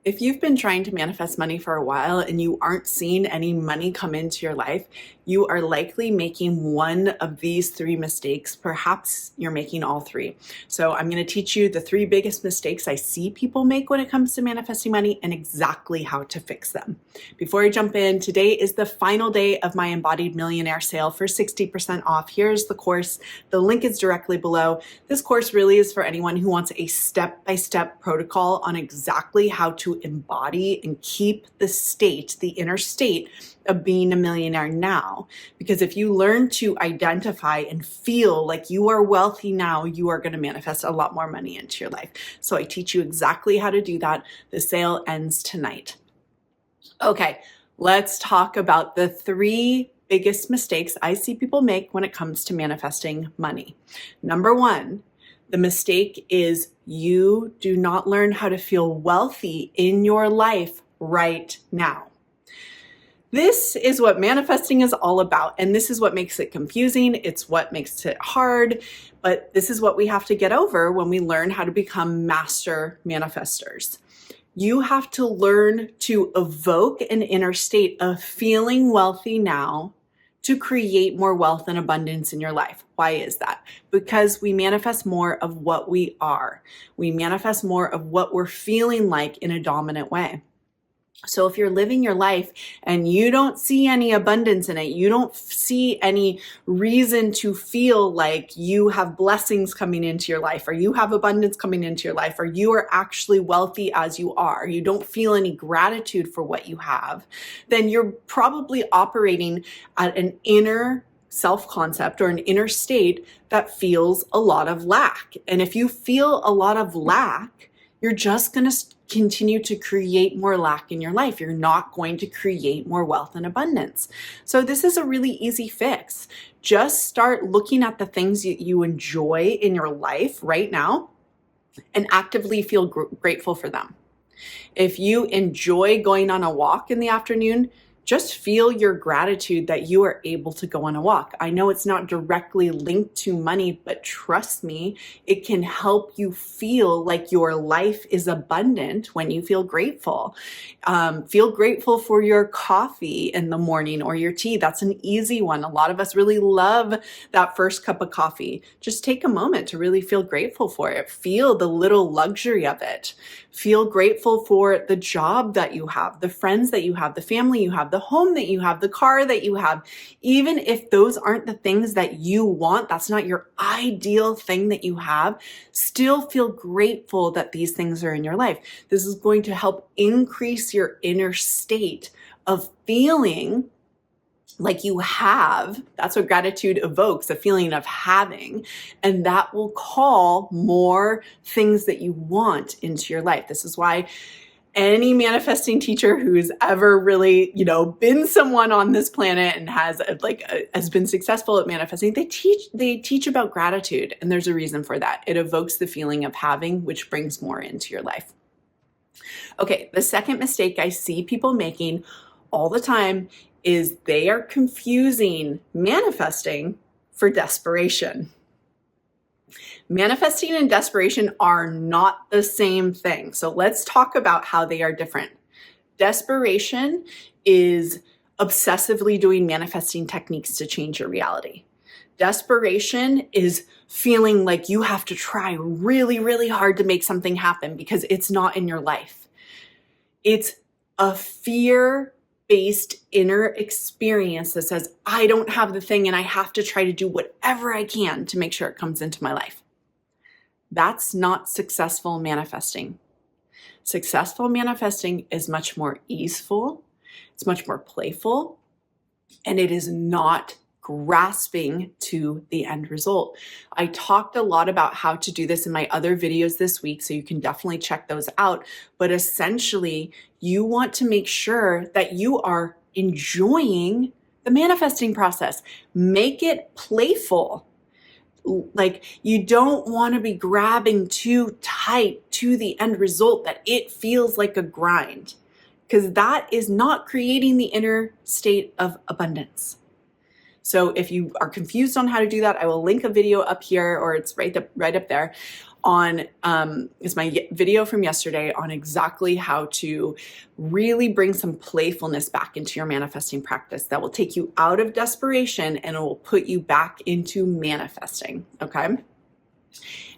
If you've been trying to manifest money for a while and you aren't seeing any money come into your life, you are likely making one of these three mistakes. Perhaps you're making all three. So I'm going to teach you the three biggest mistakes I see people make when it comes to manifesting money and exactly how to fix them. Before I jump in, today is the final day of my Embodied Millionaire sale for 60% off. Here's the course. The link is directly below. This course really is for anyone who wants a step-by-step protocol on exactly how to embody and keep the state, the inner state of being a millionaire now. Because if you learn to identify and feel like you are wealthy now, you are going to manifest a lot more money into your life. So I teach you exactly how to do that. The sale ends tonight. Okay, let's talk about the three biggest mistakes I see people make when it comes to manifesting money. Number one, the mistake is you do not learn how to feel wealthy in your life right now. This is what manifesting is all about, and this is what makes it confusing. It's what makes it hard, but this is what we have to get over when we learn how to become master manifestors. You have to learn to evoke an inner state of feeling wealthy now to create more wealth and abundance in your life. Why is that? Because we manifest more of what we are. We manifest more of what we're feeling like in a dominant way. So if you're living your life and you don't see any abundance in it, you don't see any reason to feel like you have blessings coming into your life, or you have abundance coming into your life, or you are actually wealthy as you are, you don't feel any gratitude for what you have, then you're probably operating at an inner self-concept or an inner state that feels a lot of lack. And if you feel a lot of lack, you're just going to continue to create more lack in your life. You're not going to create more wealth and abundance. So this is a really easy fix. Just start looking at the things you enjoy in your life right now and actively feel grateful for them. If you enjoy going on a walk in the afternoon, just feel your gratitude that you are able to go on a walk. I know it's not directly linked to money, but trust me, it can help you feel like your life is abundant when you feel grateful. Feel grateful for your coffee in the morning or your tea. That's an easy one. A lot of us really love that first cup of coffee. Just take a moment to really feel grateful for it. Feel the little luxury of it. Feel grateful for the job that you have, the friends that you have, the family you have, the home that you have, the car that you have. Even if those aren't the things that you want, that's not your ideal thing that you have, still feel grateful that these things are in your life. This is going to help increase your inner state of feeling like you have. That's what gratitude evokes, a feeling of having, and that will call more things that you want into your life. This is why any manifesting teacher who's ever really, been someone on this planet and has been successful at manifesting, they teach about gratitude, and there's a reason for that. It evokes the feeling of having, which brings more into your life. Okay, the second mistake I see people making all the time is they are confusing manifesting for desperation. Manifesting and desperation are not the same thing. So let's talk about how they are different. Desperation is obsessively doing manifesting techniques to change your reality. Desperation is feeling like you have to try really, really hard to make something happen because it's not in your life. It's a fear-based inner experience that says, I don't have the thing and I have to try to do whatever I can to make sure it comes into my life. That's not successful manifesting. Successful manifesting is much more easeful, it's much more playful, and it is not grasping to the end result. I talked a lot about how to do this in my other videos this week, so you can definitely check those out. But essentially, you want to make sure that you are enjoying the manifesting process. Make it playful. Like, you don't want to be grabbing too tight to the end result that it feels like a grind, because that is not creating the inner state of abundance. So if you are confused on how to do that, I will link a video up here, or it's right up there is my video from yesterday on exactly how to really bring some playfulness back into your manifesting practice that will take you out of desperation and it will put you back into manifesting, okay?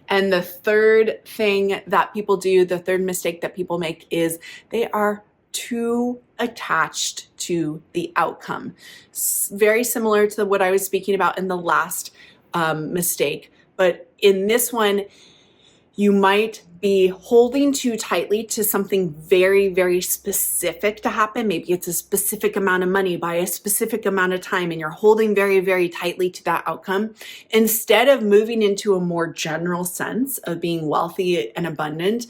And the third thing that people do, the third mistake that people make is they are too attached to the outcome. Very similar to what I was speaking about in the last mistake, but in this one, you might be holding too tightly to something very, very specific to happen. Maybe it's a specific amount of money by a specific amount of time, and you're holding very, very tightly to that outcome instead of moving into a more general sense of being wealthy and abundant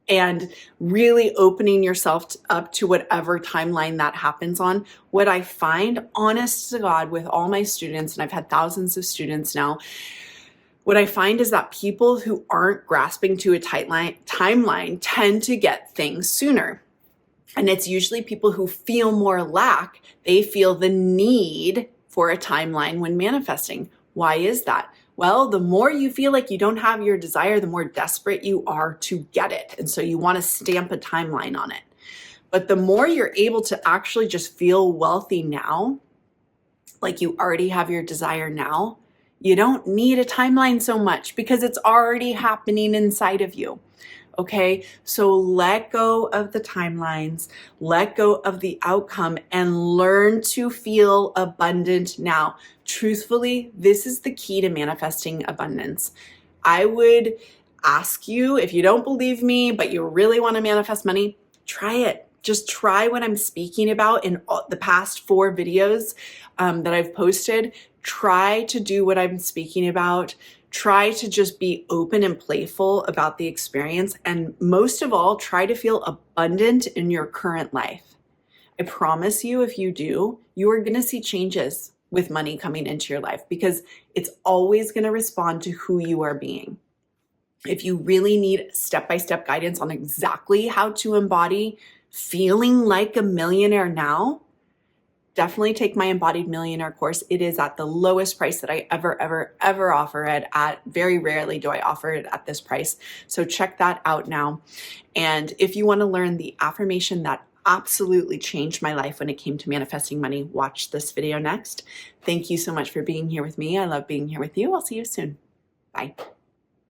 and really opening yourself up to whatever timeline that happens on. What I find, honest to God, with all my students, and I've had thousands of students now, what I find is that people who aren't grasping to a timeline tend to get things sooner. And it's usually people who feel more lack. They feel the need for a timeline when manifesting. Why is that? Well, the more you feel like you don't have your desire, the more desperate you are to get it. And so you want to stamp a timeline on it. But the more you're able to actually just feel wealthy now, like you already have your desire now, you don't need a timeline so much because it's already happening inside of you. Okay, so let go of the timelines, let go of the outcome, and learn to feel abundant now. Truthfully, this is the key to manifesting abundance. I would ask you, if you don't believe me, but you really want to manifest money, try it. Just try what I'm speaking about in the past 4 videos that I've posted. Try to do what I'm speaking about. Try to just be open and playful about the experience. And most of all, try to feel abundant in your current life. I promise you, if you do, you are going to see changes with money coming into your life because it's always going to respond to who you are being. If you really need step-by-step guidance on exactly how to embody feeling like a millionaire now, definitely take my Embodied Millionaire course. It is at the lowest price that I ever offer it at. Very rarely do I offer it at this price. So check that out now. And if you want to learn the affirmation that absolutely changed my life when it came to manifesting money, watch this video next. Thank you so much for being here with me. I love being here with you. I'll see you soon. Bye.